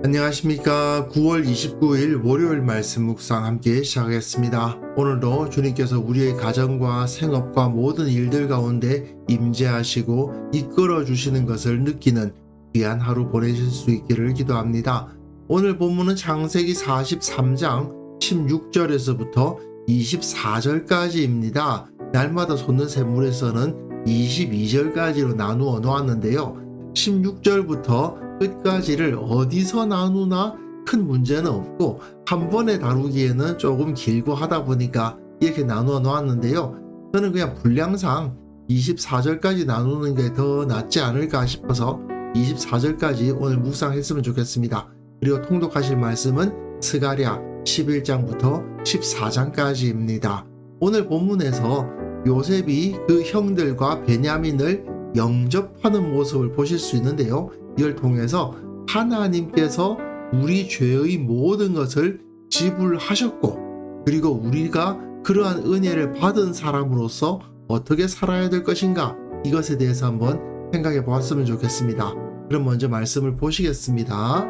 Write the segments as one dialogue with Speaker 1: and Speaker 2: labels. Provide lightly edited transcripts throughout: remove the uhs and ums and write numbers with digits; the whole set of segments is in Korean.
Speaker 1: 안녕하십니까. 9월 29일 월요일 말씀 묵상 함께 시작하겠습니다. 오늘도 주님께서 우리의 가정과 생업과 모든 일들 가운데 임재하시고 이끌어 주시는 것을 느끼는 귀한 하루 보내실 수 있기를 기도합니다. 오늘 본문은 창세기 43장 16절에서부터 24절까지입니다. 날마다 솟는 샘물에서는 22절까지로 나누어 놓았는데요. 16절부터 끝까지를 어디서 나누나 큰 문제는 없고 한 번에 다루기에는 조금 길고 하다 보니까 이렇게 나누어 놓았는데요. 저는 그냥 분량상 24절까지 나누는 게 더 낫지 않을까 싶어서 24절까지 오늘 묵상했으면 좋겠습니다. 그리고 통독하실 말씀은 스가랴 11장부터 14장까지입니다. 오늘 본문에서 요셉이 그 형들과 베냐민을 영접하는 모습을 보실 수 있는데요. 이걸 통해서 하나님께서 우리 죄의 모든 것을 지불하셨고, 그리고 우리가 그러한 은혜를 받은 사람으로서 어떻게 살아야 될 것인가, 이것에 대해서 한번 생각해 보았으면 좋겠습니다. 그럼 먼저 말씀을 보시겠습니다.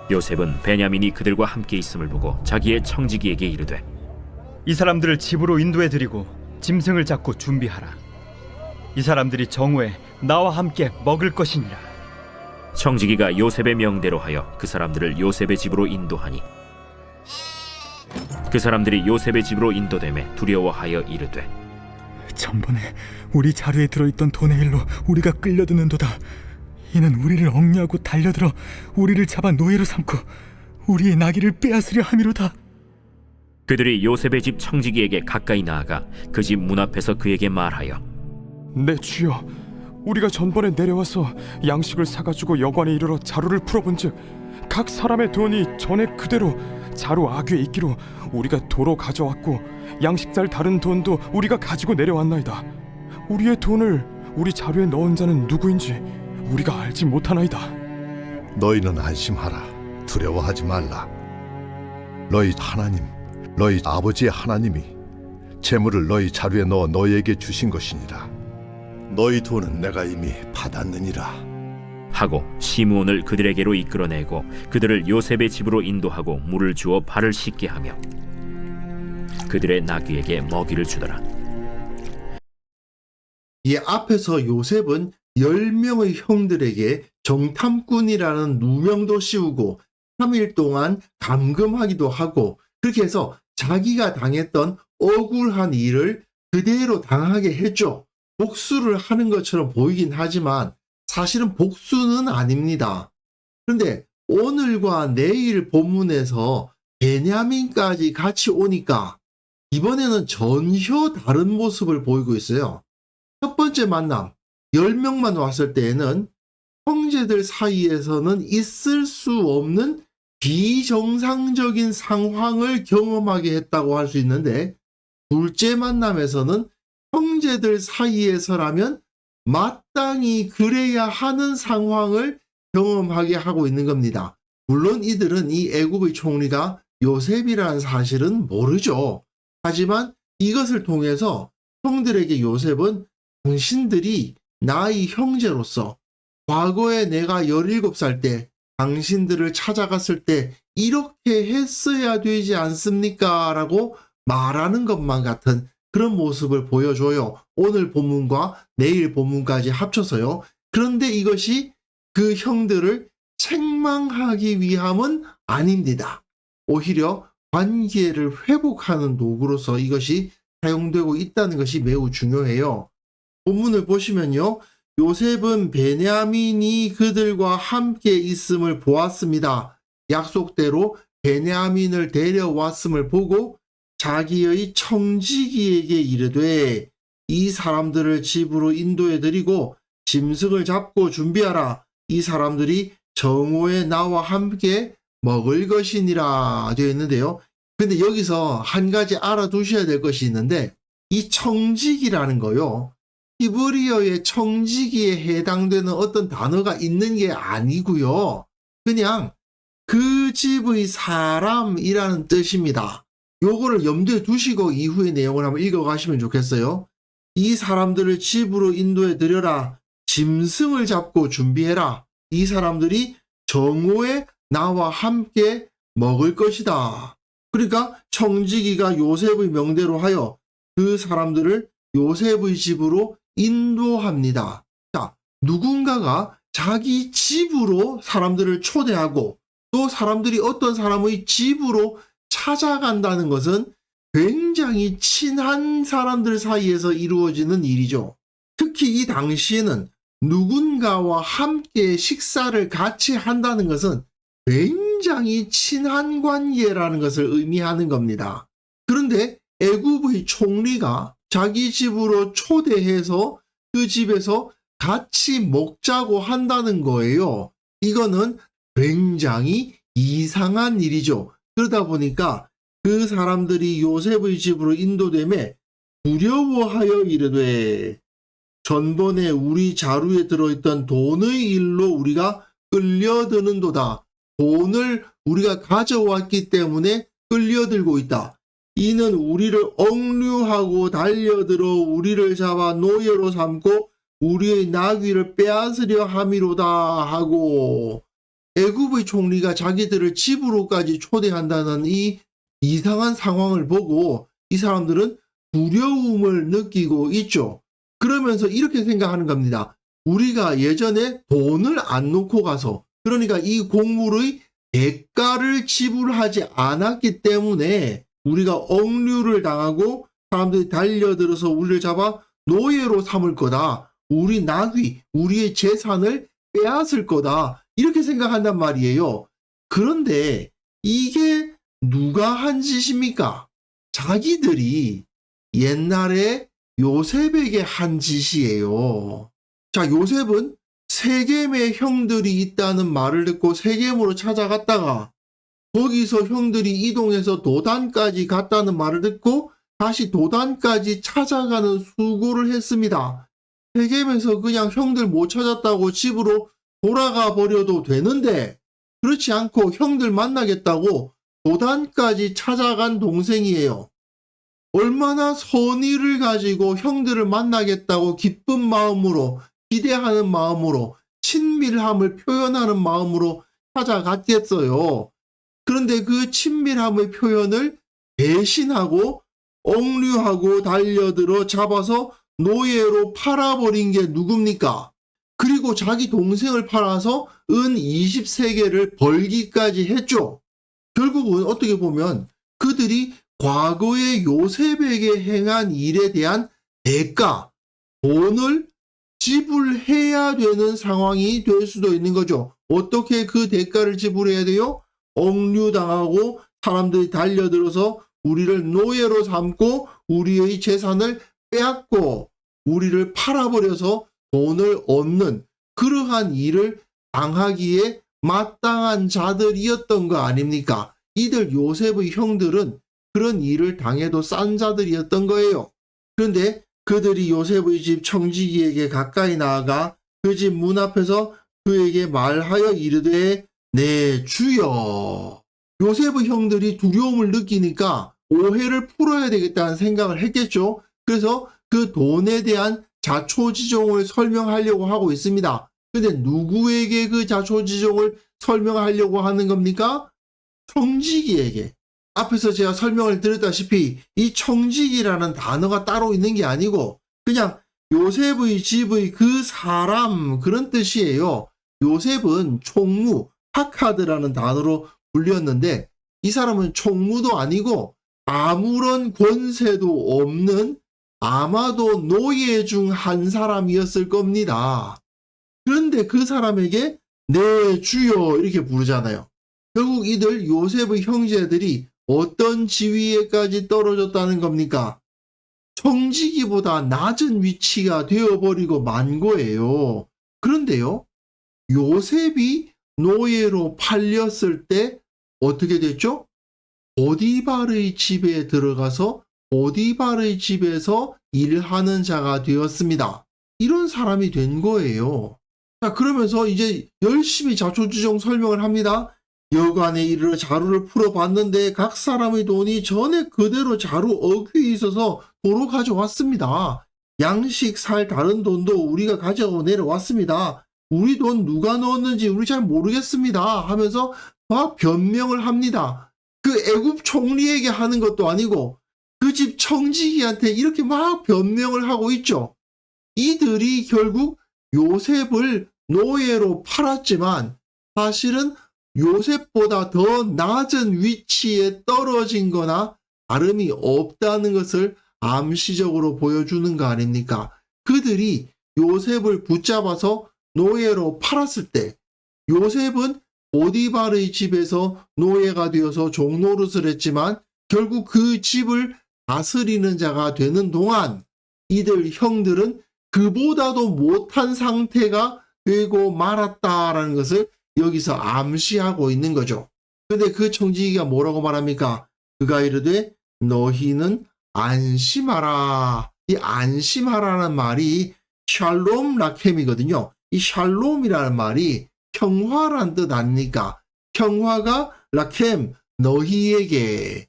Speaker 2: 요셉은 베냐민이 그들과 함께 있음을 보고 자기의 청지기에게 이르되,
Speaker 3: 이 사람들을 집으로 인도해 드리고 짐승을 잡고 준비하라. 이 사람들이 정오에 나와 함께 먹을 것이니라.
Speaker 2: 청지기가 요셉의 명대로 하여 그 사람들을 요셉의 집으로 인도하니, 그 사람들이 요셉의 집으로 인도되매 두려워하여 이르되,
Speaker 4: 전번에 우리 자루에 들어있던 돈의 일로 우리가 끌려드는도다. 이는 우리를 억류하고 달려들어 우리를 잡아 노예로 삼고 우리의 나귀를 빼앗으려 함이로다.
Speaker 2: 그들이 요셉의 집 청지기에게 가까이 나아가 그 집 문 앞에서 그에게 말하여,
Speaker 5: 내 주여, 우리가 전번에 내려와서 양식을 사가지고 여관에 이르러 자루를 풀어본즉 각 사람의 돈이 전에 그대로 자루 아귀에 있기로 우리가 도로 가져왔고 양식 살 다른 돈도 우리가 가지고 내려왔나이다. 우리의 돈을 우리 자루에 넣은 자는 누구인지 우리가 알지 못하나이다.
Speaker 6: 너희는 안심하라. 두려워하지 말라. 너희 하나님, 너희 아버지의 하나님이 재물을 너희 자루에 넣어 너희에게 주신 것이니라. 너희 돈은 내가 이미 받았느니라
Speaker 2: 하고 시므온을 그들에게로 이끌어내고 그들을 요셉의 집으로 인도하고 물을 주어 발을 씻게 하며 그들의 나귀에게 먹이를 주더라.
Speaker 1: 이 앞에서 요셉은 10명의 형들에게 정탐꾼이라는 누명도 씌우고 3일 동안 감금하기도 하고, 그렇게 해서 자기가 당했던 억울한 일을 그대로 당하게 했죠. 복수를 하는 것처럼 보이긴 하지만 사실은 복수는 아닙니다. 그런데 오늘과 내일 본문에서 베냐민까지 같이 오니까 이번에는 전혀 다른 모습을 보이고 있어요. 첫 번째 만남, 10명만 왔을 때에는 형제들 사이에서는 있을 수 없는 비정상적인 상황을 경험하게 했다고 할 수 있는데, 둘째 만남에서는 형제들 사이에서라면 마땅히 그래야 하는 상황을 경험하게 하고 있는 겁니다. 물론 이들은 이 애굽의 총리가 요셉이라는 사실은 모르죠. 하지만 이것을 통해서 형들에게 요셉은 당신들이 나의 형제로서 과거에 내가 17살 때 당신들을 찾아갔을 때 이렇게 했어야 되지 않습니까? 라고 말하는 것만 같은 그런 모습을 보여줘요. 오늘 본문과 내일 본문까지 합쳐서요. 그런데 이것이 그 형들을 책망하기 위함은 아닙니다. 오히려 관계를 회복하는 도구로서 이것이 사용되고 있다는 것이 매우 중요해요. 본문을 보시면요. 요셉은 베냐민이 그들과 함께 있음을 보았습니다. 약속대로 베냐민을 데려왔음을 보고 자기의 청지기에게 이르되, 이 사람들을 집으로 인도해드리고 짐승을 잡고 준비하라. 이 사람들이 정오에 나와 함께 먹을 것이니라 되어 있는데요. 근데 여기서 한 가지 알아두셔야 될 것이 있는데, 이 청지기라는 거요, 히브리어의 청지기에 해당되는 어떤 단어가 있는 게 아니고요. 그냥 그 집의 사람이라는 뜻입니다. 요거를 염두에 두시고 이후의 내용을 한번 읽어가시면 좋겠어요. 이 사람들을 집으로 인도해 드려라. 짐승을 잡고 준비해라. 이 사람들이 정오에 나와 함께 먹을 것이다. 그러니까 청지기가 요셉의 명대로 하여 그 사람들을 요셉의 집으로 인도합니다. 자, 누군가가 자기 집으로 사람들을 초대하고 또 사람들이 어떤 사람의 집으로 찾아간다는 것은 굉장히 친한 사람들 사이에서 이루어지는 일이죠. 특히 이 당시에는 누군가와 함께 식사를 같이 한다는 것은 굉장히 친한 관계라는 것을 의미하는 겁니다. 그런데 애굽의 총리가 자기 집으로 초대해서 그 집에서 같이 먹자고 한다는 거예요. 이거는 굉장히 이상한 일이죠. 그러다 보니까 그 사람들이 요셉의 집으로 인도되매 두려워하여 이르되 전번에 우리 자루에 들어있던 돈의 일로 우리가 끌려드는도다. 돈을 우리가 가져왔기 때문에 끌려들고 있다. 이는 우리를 억류하고 달려들어 우리를 잡아 노예로 삼고 우리의 나귀를 빼앗으려 함이로다 하고, 애굽의 총리가 자기들을 집으로까지 초대한다는 이 이상한 상황을 보고 이 사람들은 두려움을 느끼고 있죠. 그러면서 이렇게 생각하는 겁니다. 우리가 예전에 돈을 안 놓고 가서, 그러니까 이 곡물의 대가를 지불하지 않았기 때문에 우리가 억류를 당하고 사람들이 달려들어서 우리를 잡아 노예로 삼을 거다. 우리 나귀, 우리의 재산을 빼앗을 거다. 이렇게 생각한단 말이에요. 그런데 이게 누가 한 짓입니까? 자기들이 옛날에 요셉에게 한 짓이에요. 자, 요셉은 세겜의 형들이 있다는 말을 듣고 세겜으로 찾아갔다가 거기서 형들이 이동해서 도단까지 갔다는 말을 듣고 다시 도단까지 찾아가는 수고를 했습니다. 세겜에서 그냥 형들 못 찾았다고 집으로 돌아가 버려도 되는데 그렇지 않고 형들 만나겠다고 도단까지 찾아간 동생이에요. 얼마나 선의를 가지고 형들을 만나겠다고 기쁜 마음으로, 기대하는 마음으로, 친밀함을 표현하는 마음으로 찾아갔겠어요. 그런데 그 친밀함의 표현을 배신하고 억류하고 달려들어 잡아서 노예로 팔아버린 게 누굽니까? 그리고 자기 동생을 팔아서 은 20세겔을 벌기까지 했죠. 결국은 어떻게 보면 그들이 과거에 요셉에게 행한 일에 대한 대가, 돈을 지불해야 되는 상황이 될 수도 있는 거죠. 어떻게 그 대가를 지불해야 돼요? 억류당하고 사람들이 달려들어서 우리를 노예로 삼고 우리의 재산을 빼앗고 우리를 팔아버려서 돈을 얻는 그러한 일을 당하기에 마땅한 자들이었던 거 아닙니까? 이들 요셉의 형들은 그런 일을 당해도 싼 자들이었던 거예요. 그런데 그들이 요셉의 집 청지기에게 가까이 나아가 그 집 문 앞에서 그에게 말하여 이르되 네 주여. 요셉의 형들이 두려움을 느끼니까 오해를 풀어야 되겠다는 생각을 했겠죠. 그래서 그 돈에 대한 자초지종을 설명하려고 하고 있습니다. 근데 누구에게 그 자초지종을 설명하려고 하는 겁니까? 청지기에게. 앞에서 제가 설명을 드렸다시피 이 청지기라는 단어가 따로 있는 게 아니고 그냥 요셉의 집의 그 사람 그런 뜻이에요. 요셉은 총무, 하카드라는 단어로 불렸는데 이 사람은 총무도 아니고 아무런 권세도 없는 아마도 노예 중 한 사람이었을 겁니다. 그런데 그 사람에게 네 주여 이렇게 부르잖아요. 결국 이들 요셉의 형제들이 어떤 지위에까지 떨어졌다는 겁니까? 청지기보다 낮은 위치가 되어버리고 만 거예요. 그런데요, 요셉이 노예로 팔렸을 때 어떻게 됐죠? 보디발의 집에 들어가서 보디발의 집에서 일하는 자가 되었습니다. 이런 사람이 된 거예요. 자, 그러면서 이제 열심히 자초지종 설명을 합니다. 여관에 이르러 자루를 풀어봤는데 각 사람의 돈이 전에 그대로 자루 어귀에 있어서 도로 가져왔습니다. 양식 살 다른 돈도 우리가 가져가고 내려왔습니다. 우리 돈 누가 넣었는지 우리 잘 모르겠습니다 하면서 막 변명을 합니다. 그 애굽 총리에게 하는 것도 아니고 그 집 청지기한테 이렇게 막 변명을 하고 있죠. 이들이 결국 요셉을 노예로 팔았지만 사실은 요셉보다 더 낮은 위치에 떨어진 거나 다름이 없다는 것을 암시적으로 보여주는 거 아닙니까? 그들이 요셉을 붙잡아서 노예로 팔았을 때 요셉은 보디발의 집에서 노예가 되어서 종노릇을 했지만 결국 그 집을 다스리는 자가 되는 동안 이들 형들은 그보다도 못한 상태가 되고 말았다라는 것을 여기서 암시하고 있는 거죠. 근데 그 청지기가 뭐라고 말합니까? 그가 이르되 너희는 안심하라. 이 안심하라는 말이 샬롬 라켐이거든요. 이 샬롬이라는 말이 평화란 뜻 아닙니까? 평화가 라켐, 너희에게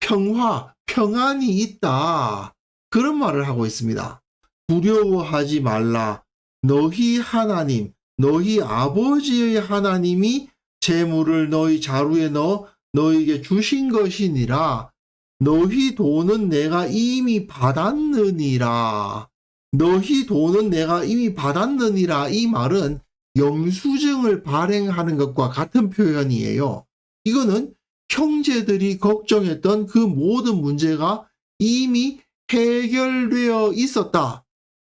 Speaker 1: 평화, 평안이 있다. 그런 말을 하고 있습니다. 두려워하지 말라. 너희 하나님, 너희 아버지의 하나님이 재물을 너희 자루에 넣어 너희에게 주신 것이니라. 너희 돈은 내가 이미 받았느니라. 너희 돈은 내가 이미 받았느니라. 이 말은 영수증을 발행하는 것과 같은 표현이에요. 이거는 형제들이 걱정했던 그 모든 문제가 이미 해결되어 있었다.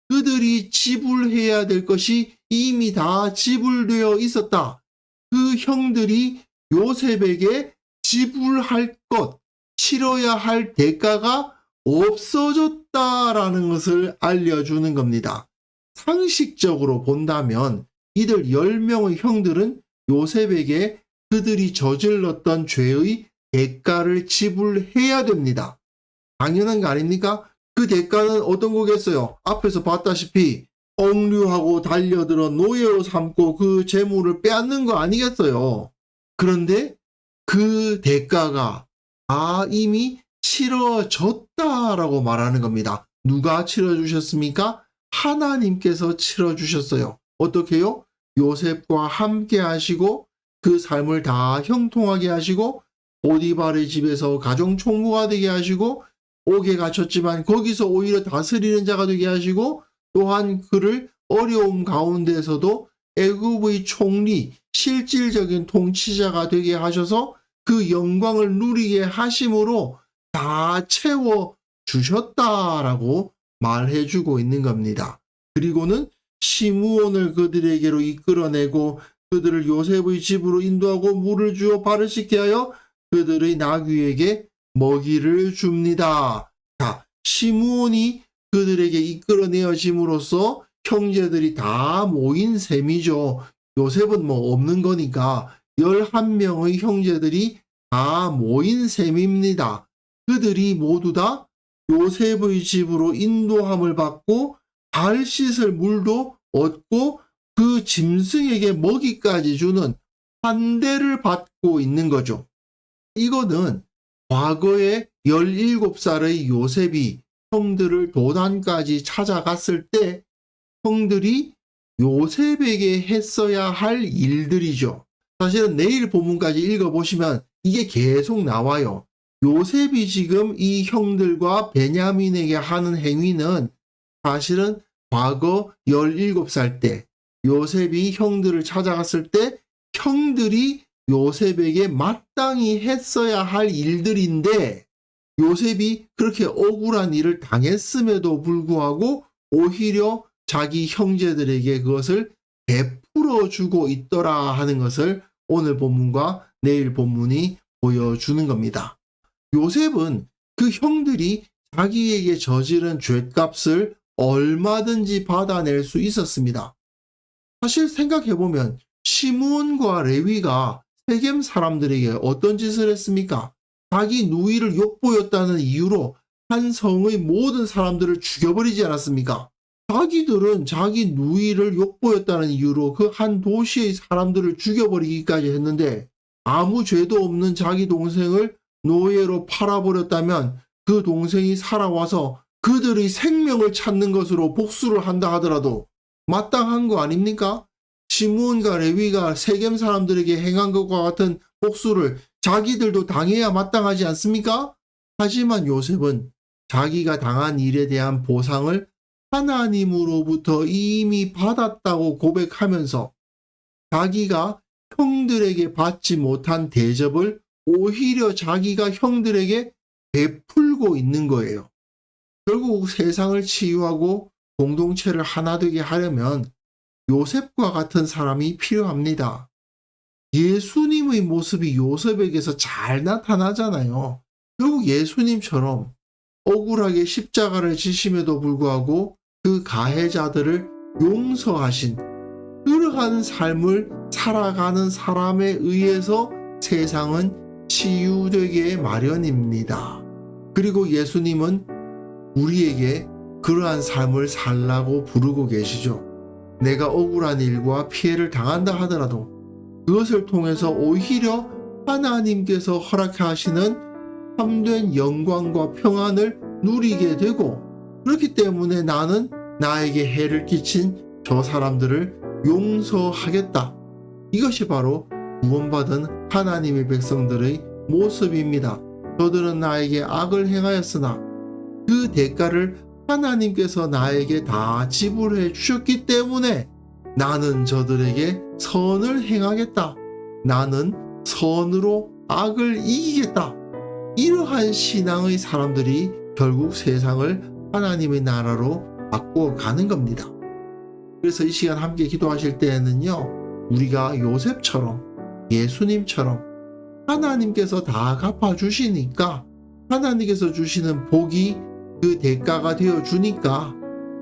Speaker 1: 그들이 지불해야 될 것이 이미 다 지불되어 있었다. 그 형들이 요셉에게 지불할 것, 치러야 할 대가가 없어졌다라는 것을 알려주는 겁니다. 상식적으로 본다면 이들 10명의 형들은 요셉에게 그들이 저질렀던 죄의 대가를 지불해야 됩니다. 당연한 거 아닙니까? 그 대가는 어떤 거겠어요? 앞에서 봤다시피 억류하고 달려들어 노예로 삼고 그 재물을 빼앗는 거 아니겠어요? 그런데 그 대가가 이미 치러졌다라고 말하는 겁니다. 누가 치러주셨습니까? 하나님께서 치러주셨어요. 어떻게요? 요셉과 함께 하시고 그 삶을 다 형통하게 하시고 보디발의 집에서 가정총무가 되게 하시고 옥에 갇혔지만 거기서 오히려 다스리는 자가 되게 하시고 또한 그를 어려움 가운데서도 애굽의 총리, 실질적인 통치자가 되게 하셔서 그 영광을 누리게 하심으로 다 채워주셨다라고 말해주고 있는 겁니다. 그리고는 시므온을 그들에게로 이끌어내고 그들을 요셉의 집으로 인도하고 물을 주어 발을 씻게 하여 그들의 나귀에게 먹이를 줍니다. 자, 시므온이 그들에게 이끌어내어짐으로써 형제들이 다 모인 셈이죠. 요셉은 뭐 없는 거니까 11명의 형제들이 다 모인 셈입니다. 그들이 모두 다 요셉의 집으로 인도함을 받고 발 씻을 물도 얻고 그 짐승에게 먹이까지 주는 환대를 받고 있는 거죠. 이거는 과거에 17살의 요셉이 형들을 도단까지 찾아갔을 때 형들이 요셉에게 했어야 할 일들이죠. 사실은 내일 본문까지 읽어보시면 이게 계속 나와요. 요셉이 지금 이 형들과 베냐민에게 하는 행위는 사실은 과거 17살 때 요셉이 형들을 찾아갔을 때 형들이 요셉에게 마땅히 했어야 할 일들인데 요셉이 그렇게 억울한 일을 당했음에도 불구하고 오히려 자기 형제들에게 그것을 베풀어 주고 있더라 하는 것을 오늘 본문과 내일 본문이 보여주는 겁니다. 요셉은 그 형들이 자기에게 저지른 죗값을 얼마든지 받아낼 수 있었습니다. 사실 생각해보면 시므온과 레위가 세겜 사람들에게 어떤 짓을 했습니까? 자기 누이를 욕보였다는 이유로 한 성의 모든 사람들을 죽여버리지 않았습니까? 자기들은 자기 누이를 욕보였다는 이유로 그 한 도시의 사람들을 죽여버리기까지 했는데 아무 죄도 없는 자기 동생을 노예로 팔아버렸다면 그 동생이 살아와서 그들의 생명을 찾는 것으로 복수를 한다 하더라도 마땅한 거 아닙니까? 시므온과 레위가 세겜 사람들에게 행한 것과 같은 복수를 자기들도 당해야 마땅하지 않습니까? 하지만 요셉은 자기가 당한 일에 대한 보상을 하나님으로부터 이미 받았다고 고백하면서 자기가 형들에게 받지 못한 대접을 오히려 자기가 형들에게 베풀고 있는 거예요. 결국 세상을 치유하고 공동체를 하나 되게 하려면 요셉과 같은 사람이 필요합니다. 예수님의 모습이 요셉에게서 잘 나타나잖아요. 결국 예수님처럼 억울하게 십자가를 지심에도 불구하고 그 가해자들을 용서하신 그러한 삶을 살아가는 사람에 의해서 세상은 치유되게 마련입니다. 그리고 예수님은 우리에게 그러한 삶을 살라고 부르고 계시죠. 내가 억울한 일과 피해를 당한다 하더라도 그것을 통해서 오히려 하나님께서 허락하시는 참된 영광과 평안을 누리게 되고, 그렇기 때문에 나는 나에게 해를 끼친 저 사람들을 용서하겠다. 이것이 바로 구원받은 하나님의 백성들의 모습입니다. 저들은 나에게 악을 행하였으나 그 대가를 하나님께서 나에게 다 지불해 주셨기 때문에 나는 저들에게 선을 행하겠다. 나는 선으로 악을 이기겠다. 이러한 신앙의 사람들이 결국 세상을 하나님의 나라로 바꾸어 가는 겁니다. 그래서 이 시간 함께 기도하실 때에는요, 우리가 요셉처럼 예수님처럼 하나님께서 다 갚아주시니까, 하나님께서 주시는 복이 그 대가가 되어 주니까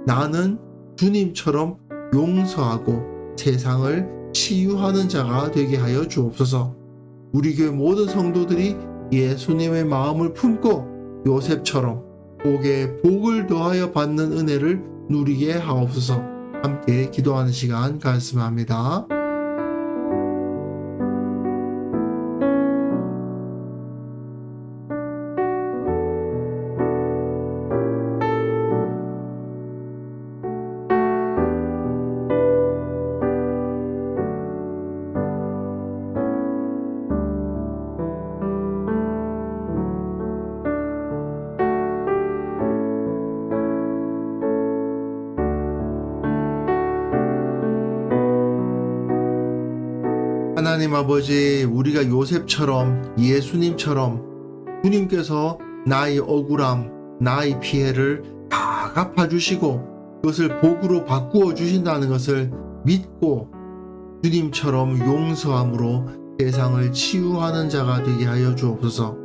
Speaker 1: 나는 주님처럼 용서하고 세상을 치유하는 자가 되게 하여 주옵소서. 우리 교회 모든 성도들이 예수님의 마음을 품고 요셉처럼 복에 복을 더하여 받는 은혜를 누리게 하옵소서. 함께 기도하는 시간 가졌으면 하나님 아버지, 우리가 요셉처럼 예수님처럼 주님께서 나의 억울함, 나의 피해를 다 갚아주시고 그것을 복으로 바꾸어 주신다는 것을 믿고 주님처럼 용서함으로 세상을 치유하는 자가 되게 하여 주옵소서.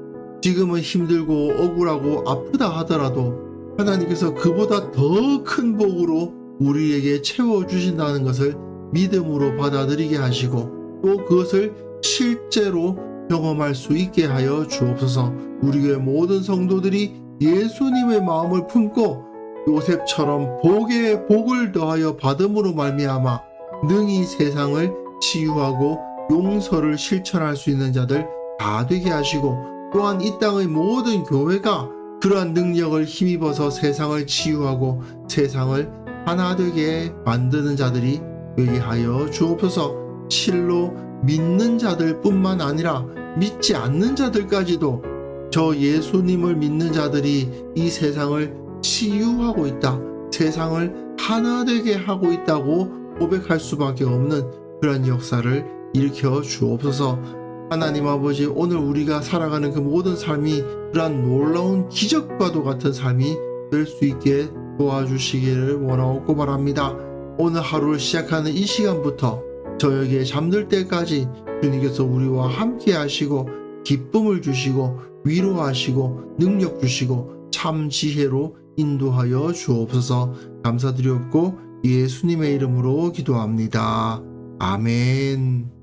Speaker 1: 지금은 힘들고 억울하고 아프다 하더라도 하나님께서 그보다 더 큰 복으로 우리에게 채워주신다는 것을 믿음으로 받아들이게 하시고 또 그것을 실제로 경험할 수 있게 하여 주옵소서. 우리 교회 모든 성도들이 예수님의 마음을 품고 요셉처럼 복에 복을 더하여 받음으로 말미암아 능히 세상을 치유하고 용서를 실천할 수 있는 자들 다 되게 하시고, 또한 이 땅의 모든 교회가 그러한 능력을 힘입어서 세상을 치유하고 세상을 하나 되게 만드는 자들이 되게 하여 주옵소서. 실로 믿는 자들 뿐만 아니라 믿지 않는 자들까지도 저 예수님을 믿는 자들이 이 세상을 치유하고 있다, 세상을 하나 되게 하고 있다고 고백할 수밖에 없는 그런 역사를 일으켜 주옵소서. 하나님 아버지, 오늘 우리가 살아가는 그 모든 삶이 그러한 놀라운 기적과도 같은 삶이 될 수 있게 도와주시기를 원하고 바랍니다. 오늘 하루를 시작하는 이 시간부터 저에게 잠들 때까지 주님께서 우리와 함께 하시고 기쁨을 주시고 위로하시고 능력 주시고 참 지혜로 인도하여 주옵소서. 감사드리옵고 예수님의 이름으로 기도합니다. 아멘.